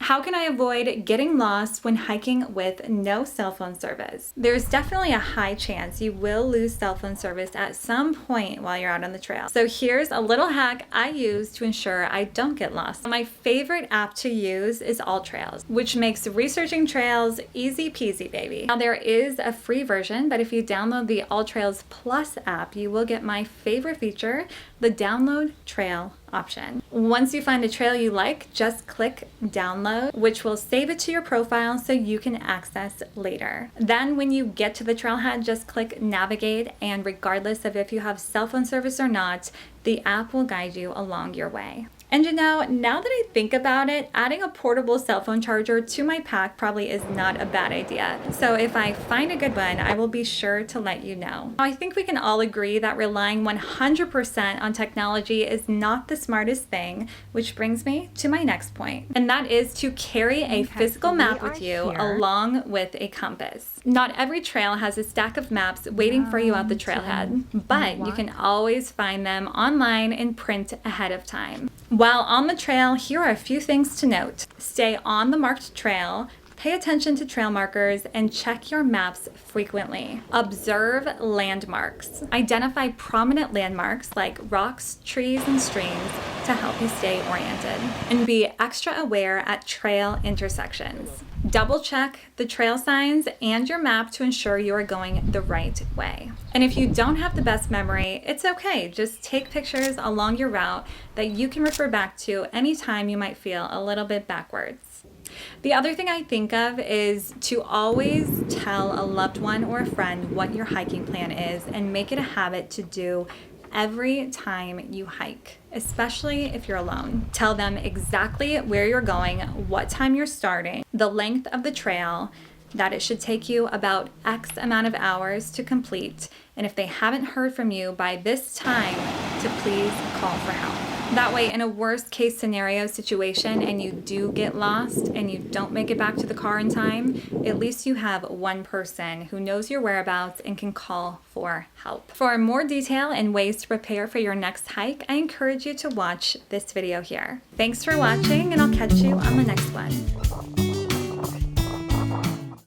How can I avoid getting lost when hiking with no cell phone service? There's definitely a high chance you will lose cell phone service at some point while you're out on the trail. So here's a little hack I use to ensure I don't get lost. My favorite app to use is AllTrails, which makes researching trails easy peasy, baby. Now there is a free version, but if you download the AllTrails Plus app, you will get my favorite feature, the download trail option. Once you find a trail you like, just click download, which will save it to your profile so you can access later. Then when you get to the trailhead, just click navigate, and regardless of if you have cell phone service or not, the app will guide you along your way. And you know, now that I think about it, adding a portable cell phone charger to my pack probably is not a bad idea. So if I find a good one, I will be sure to let you know. I think we can all agree that relying 100% on technology is not the smartest thing, which brings me to my next point. And that is to carry a physical map with you along with a compass. Not every trail has a stack of maps waiting for you at the trailhead, but you can always find them online in print ahead of time. While on the trail, here are a few things to note. Stay on the marked trail, pay attention to trail markers, and check your maps frequently. Observe landmarks. Identify prominent landmarks like rocks, trees, and streams to help you stay oriented. And be extra aware at trail intersections. Double check the trail signs and your map to ensure you are going the right way. And if you don't have the best memory, it's okay. Just take pictures along your route that you can refer back to anytime you might feel a little bit backwards. The other thing I think of is to always tell a loved one or a friend what your hiking plan is and make it a habit to do every time you hike, especially if you're alone. Tell them exactly where you're going, what time you're starting, the length of the trail, that it should take you about X amount of hours to complete, and if they haven't heard from you by this time, to please call for help. That way, in a worst case scenario situation and you do get lost and you don't make it back to the car in time, at least you have one person who knows your whereabouts and can call for help. For more detail and ways to prepare for your next hike, I encourage you to watch this video here. Thanks for watching, and I'll catch you on the next one.